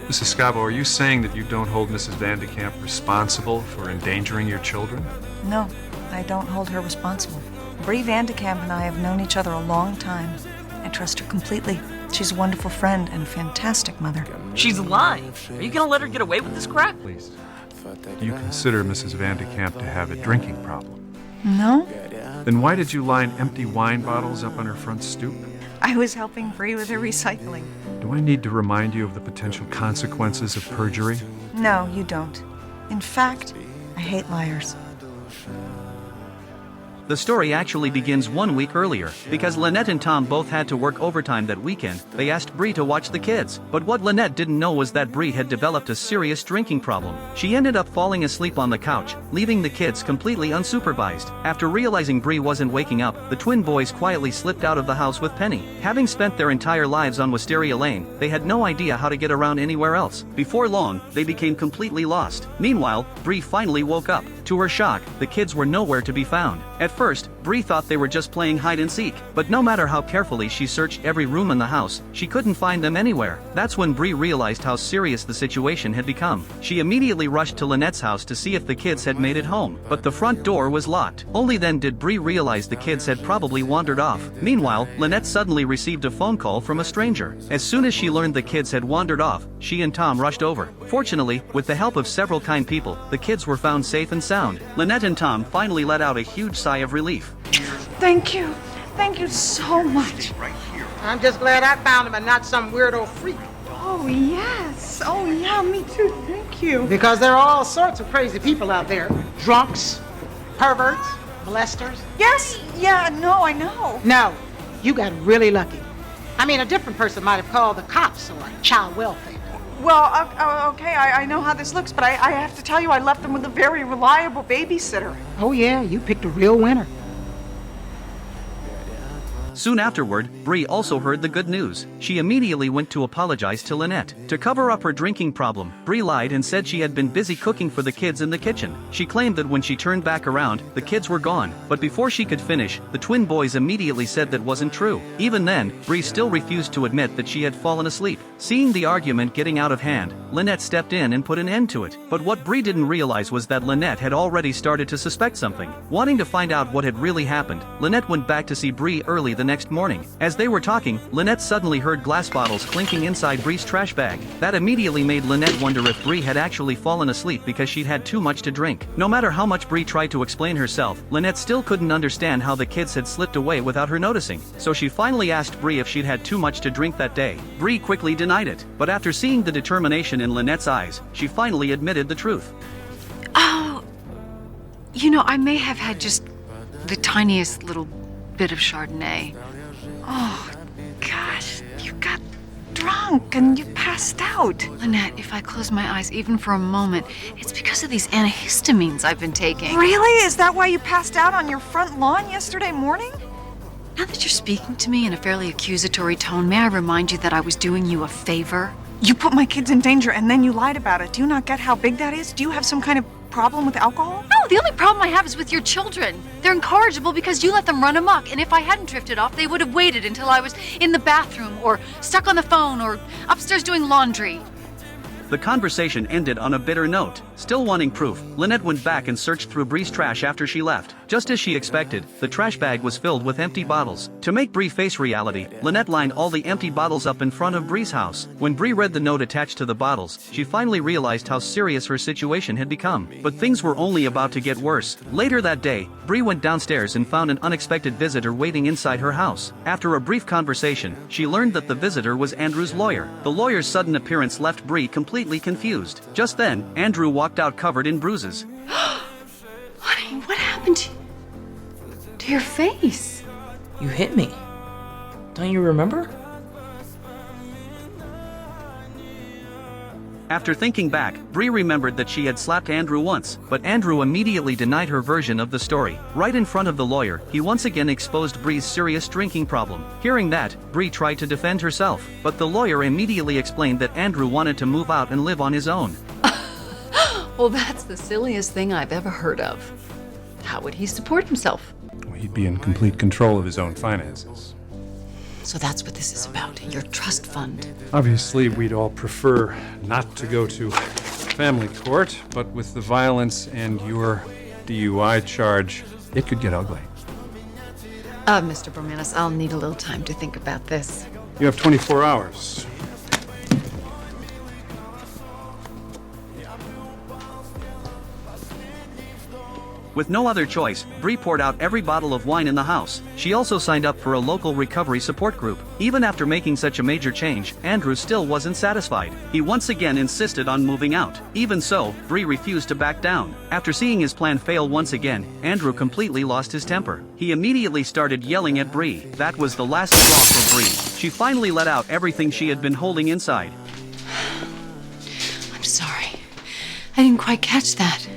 Mrs. Scavo, are you saying that you don't hold Mrs. Van de Kamp responsible for endangering your children? No, I don't hold her responsible. Bree Van de Kamp and I have known each other a long time. I trust her completely. She's a wonderful friend and a fantastic mother. She's lying. Are you gonna let her get away with this crap? Please. Do you consider Mrs. Van de Kamp to have a drinking problem? No? Then why did you line empty wine bottles up on her front stoop? I was helping Bree with her recycling. Do I need to remind you of the potential consequences of perjury? No, you don't. In fact, I hate liars. The story actually begins 1 week earlier. Because Lynette and Tom both had to work overtime that weekend, they asked Bree to watch the kids. But what Lynette didn't know was that Bree had developed a serious drinking problem. She ended up falling asleep on the couch, leaving the kids completely unsupervised. After realizing Bree wasn't waking up, the twin boys quietly slipped out of the house with Penny. Having spent their entire lives on Wisteria Lane, they had no idea how to get around anywhere else. Before long, they became completely lost. Meanwhile, Bree finally woke up. To her shock, the kids were nowhere to be found. At first, Bree thought they were just playing hide and seek, but no matter how carefully she searched every room in the house, she couldn't find them anywhere. That's when Bree realized how serious the situation had become. She immediately rushed to Lynette's house to see if the kids had made it home, but the front door was locked. Only then did Bree realize the kids had probably wandered off. Meanwhile, Lynette suddenly received a phone call from a stranger. As soon as she learned the kids had wandered off, she and Tom rushed over. Fortunately, with the help of several kind people, the kids were found safe and sound. Lynette and Tom finally let out a huge sigh of relief. Thank you. Thank you so much. I'm just glad I found him and not some weirdo freak. Oh, yes. Oh, yeah, me too. Thank you. Because there are all sorts of crazy people out there. Drunks, perverts, molesters. Yes, yeah, no, I know. No, you got really lucky. I mean, a different person might have called the cops or child welfare. Well, okay, I know how this looks, but I have to tell you, I left them with a very reliable babysitter. Oh yeah, you picked a real winner. Soon afterward, Bree also heard the good news. She immediately went to apologize to Lynette. To cover up her drinking problem, Bree lied and said she had been busy cooking for the kids in the kitchen. She claimed that when she turned back around, the kids were gone. But before she could finish, the twin boys immediately said that wasn't true. Even then, Bree still refused to admit that she had fallen asleep. Seeing the argument getting out of hand, Lynette stepped in and put an end to it. But what Bree didn't realize was that Lynette had already started to suspect something. Wanting to find out what had really happened, Lynette went back to see Bree early the next morning. As they were talking, Lynette suddenly heard glass bottles clinking inside Bree's trash bag. That immediately made Lynette wonder if Bree had actually fallen asleep because she'd had too much to drink. No matter how much Bree tried to explain herself, Lynette still couldn't understand how the kids had slipped away without her noticing. So she finally asked Bree if she'd had too much to drink that day. Bree quickly denied it, but after seeing the determination in Lynette's eyes, she finally admitted the truth. Oh, you know, I may have had just the tiniest little bit of Chardonnay. Oh, gosh, you got drunk and you passed out. Lynette, if I close my eyes even for a moment, it's because of these antihistamines I've been taking. Really? Is that why you passed out on your front lawn yesterday morning? Now that you're speaking to me in a fairly accusatory tone, may I remind you that I was doing you a favor? You put my kids in danger and then you lied about it. Do you not get how big that is? Do you have some kind of problem with alcohol? No, the only problem I have is with your children. They're incorrigible because you let them run amok, and if I hadn't drifted off, they would have waited until I was in the bathroom, or stuck on the phone, or upstairs doing laundry. The conversation ended on a bitter note. Still wanting proof, Lynette went back and searched through Bree's trash after she left. Just as she expected, the trash bag was filled with empty bottles. To make Bree face reality, Lynette lined all the empty bottles up in front of Bree's house. When Bree read the note attached to the bottles, she finally realized how serious her situation had become. But things were only about to get worse. Later that day, Bree went downstairs and found an unexpected visitor waiting inside her house. After a brief conversation, she learned that the visitor was Andrew's lawyer. The lawyer's sudden appearance left Bree completely confused. Just then, Andrew walked out covered in bruises. Honey, what happened to your face? You hit me. Don't you remember? After thinking back, Bree remembered that she had slapped Andrew once, but Andrew immediately denied her version of the story. Right in front of the lawyer, he once again exposed Bree's serious drinking problem. Hearing that, Bree tried to defend herself, but the lawyer immediately explained that Andrew wanted to move out and live on his own. Well, that's the silliest thing I've ever heard of. How would he support himself? Well, he'd be in complete control of his own finances. So that's what this is about, your trust fund. Obviously, we'd all prefer not to go to family court, but with the violence and your DUI charge, it could get ugly. Mr. Bermanis, I'll need a little time to think about this. You have 24 hours. With no other choice, Bree poured out every bottle of wine in the house. She also signed up for a local recovery support group. Even after making such a major change, Andrew still wasn't satisfied. He once again insisted on moving out. Even so, Bree refused to back down. After seeing his plan fail once again, Andrew completely lost his temper. He immediately started yelling at Bree. That was the last straw for Bree. She finally let out everything she had been holding inside. I'm sorry. I didn't quite catch that.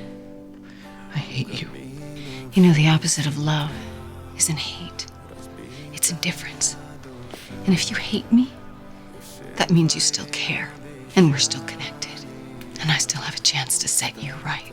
I hate you. You know, the opposite of love isn't hate. It's indifference. And if you hate me, that means you still care. And we're still connected. And I still have a chance to set you right.